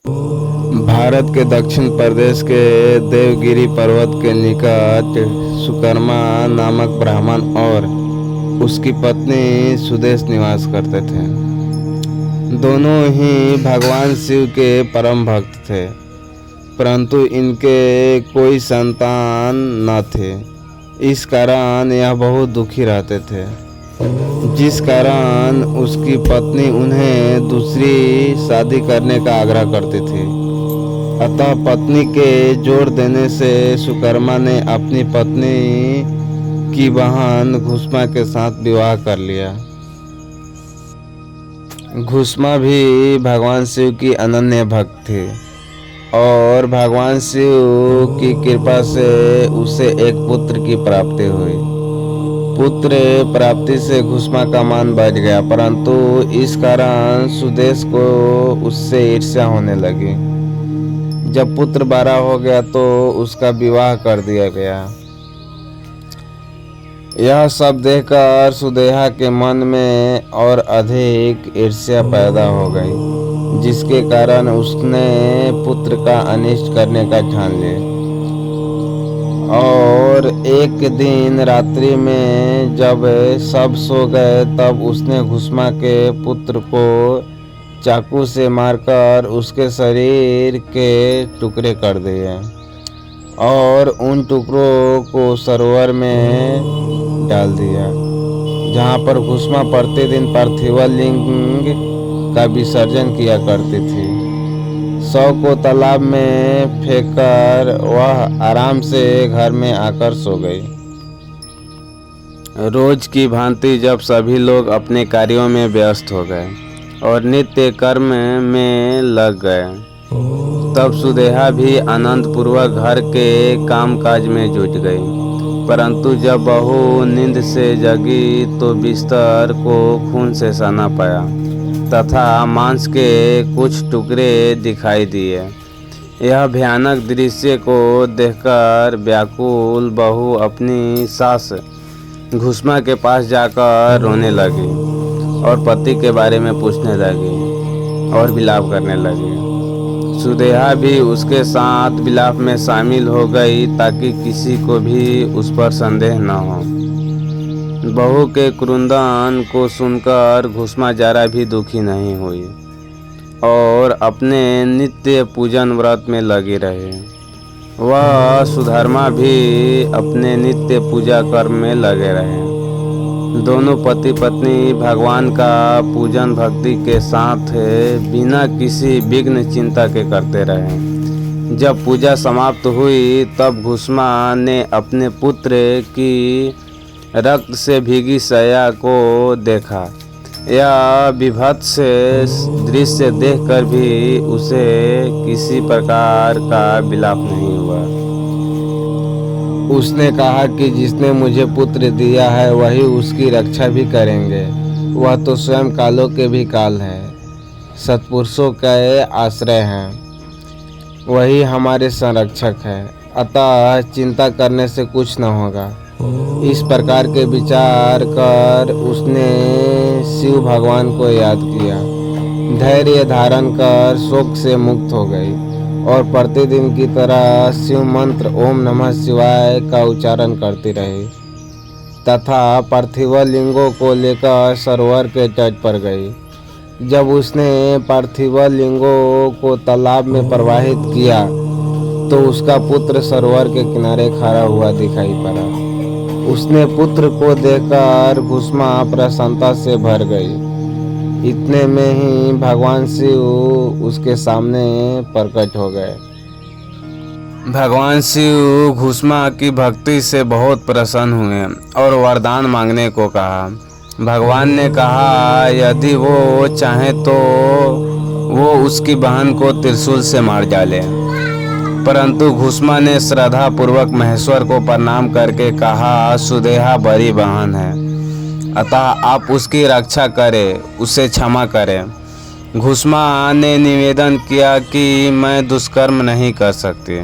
भारत के दक्षिण प्रदेश के देवगिरी पर्वत के निकट सुकर्मा नामक ब्राह्मण और उसकी पत्नी सुदेश निवास करते थे। दोनों ही भगवान शिव के परम भक्त थे, परंतु इनके कोई संतान न थे। इस कारण यह बहुत दुखी रहते थे, जिस कारण उसकी पत्नी उन्हें दूसरी शादी करने का आग्रह करती थी। अतः पत्नी के जोर देने से सुकर्मा ने अपनी पत्नी की बहन घुष्मा के साथ विवाह कर लिया। घुष्मा भी भगवान शिव की अनन्य भक्त थी और भगवान शिव की कृपा से उसे एक पुत्र की प्राप्ति हुई। पुत्र प्राप्ति से घुष्मा का मान बढ़ गया, परंतु इस कारण सुदेश को उससे ईर्ष्या होने लगी। जब पुत्र बड़ा हो गया तो उसका विवाह कर दिया गया। यह सब देखकर सुदेहा के मन में और अधिक ईर्ष्या पैदा हो गई, जिसके कारण उसने पुत्र का अनिष्ट करने का ठान लिया। और एक दिन रात्रि में जब सब सो गए तब उसने घुष्मा के पुत्र को चाकू से मारकर उसके शरीर के टुकड़े कर दिए और उन टुकड़ों को सरोवर में डाल दिया, जहाँ पर घुष्मा प्रतिदिन पार्थिव लिंग का विसर्जन किया करती थी। शव को तालाब में फेंककर वह आराम से घर में आकर सो गई। रोज की भांति जब सभी लोग अपने कार्यों में व्यस्त हो गए और नित्य कर्म में लग गए, तब सुदेहा भी आनंद पूर्वक घर के कामकाज में जुट गई। परंतु जब बहू नींद से जगी तो बिस्तर को खून से सना पाया तथा मांस के कुछ टुकड़े दिखाई दिए। यह भयानक दृश्य को देखकर व्याकुल बहू अपनी सास घुष्मा के पास जाकर रोने लगी और पति के बारे में पूछने लगी और विलाप करने लगी। सुदेहा भी उसके साथ विलाप में शामिल हो गई ताकि किसी को भी उस पर संदेह न हो। बहू के क्रुंदन को सुनकर घुष्मा जरा भी दुखी नहीं हुई और अपने नित्य पूजन व्रत में लगी रही। वह सुधर्मा भी अपने नित्य पूजा कर्म में लगे रहे। दोनों पति पत्नी भगवान का पूजन भक्ति के साथ बिना किसी विघ्न चिंता के करते रहे। जब पूजा समाप्त हुई तब घुष्मा ने अपने पुत्र की रक्त से भीगी शैया को देखा। यह विभत्स दृश्य देखकर भी उसे किसी प्रकार का विलाप नहीं हुआ। उसने कहा कि जिसने मुझे पुत्र दिया है वही उसकी रक्षा भी करेंगे। वह तो स्वयं कालों के भी काल है, सत्पुरुषों के आश्रय हैं, वही हमारे संरक्षक है। अतः चिंता करने से कुछ न होगा। इस प्रकार के विचार कर उसने शिव भगवान को याद किया, धैर्य धारण कर शोक से मुक्त हो गई और प्रतिदिन की तरह शिव मंत्र ओम नमः शिवाय का उच्चारण करती रही तथा पार्थिव लिंगों को लेकर सरोवर के तट पर गई। जब उसने पार्थिव लिंगों को तालाब में प्रवाहित किया तो उसका पुत्र सरोवर के किनारे खड़ा हुआ दिखाई पड़ा। उसने पुत्र को देखकर घुष्मा प्रसन्नता से भर गई। इतने में ही भगवान शिव उसके सामने प्रकट हो गए। भगवान शिव घुष्मा की भक्ति से बहुत प्रसन्न हुए और वरदान मांगने को कहा। भगवान ने कहा यदि वो चाहे तो वो उसकी बहन को त्रिशूल से मार डाले, परंतु घुष्मा ने श्रद्धा पूर्वक महेश्वर को प्रणाम करके कहा सुदेहा बड़ी बहन है, अतः आप उसकी रक्षा करें, उसे क्षमा करें। घुष्मा ने निवेदन किया कि मैं दुष्कर्म नहीं कर सकती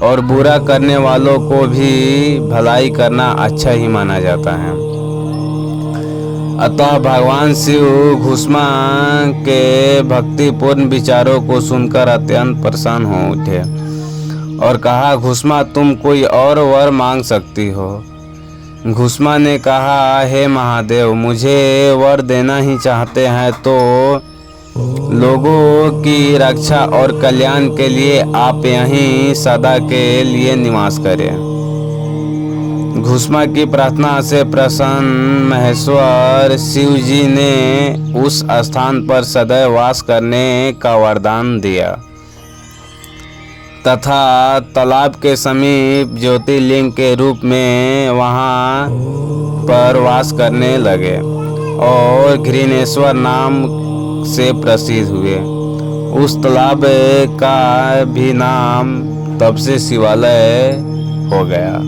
और बुरा करने वालों को भी भलाई करना अच्छा ही माना जाता है। अतः भगवान शिव घुष्मा के भक्तिपूर्ण विचारों को सुनकर अत्यंत प्रसन्न हो उठे और कहा, घुष्मा तुम कोई और वर मांग सकती हो। घुष्मा ने कहा, हे महादेव, मुझे वर देना ही चाहते हैं तो लोगों की रक्षा और कल्याण के लिए आप यहीं सदा के लिए निवास करें। घुष्मा की प्रार्थना से प्रसन्न महेश्वर शिव जी ने उस स्थान पर सदैव वास करने का वरदान दिया तथा तालाब के समीप ज्योतिर्लिंग के रूप में वहां पर वास करने लगे और घृणेश्वर नाम से प्रसिद्ध हुए। उस तालाब का भी नाम तब से शिवालय हो गया।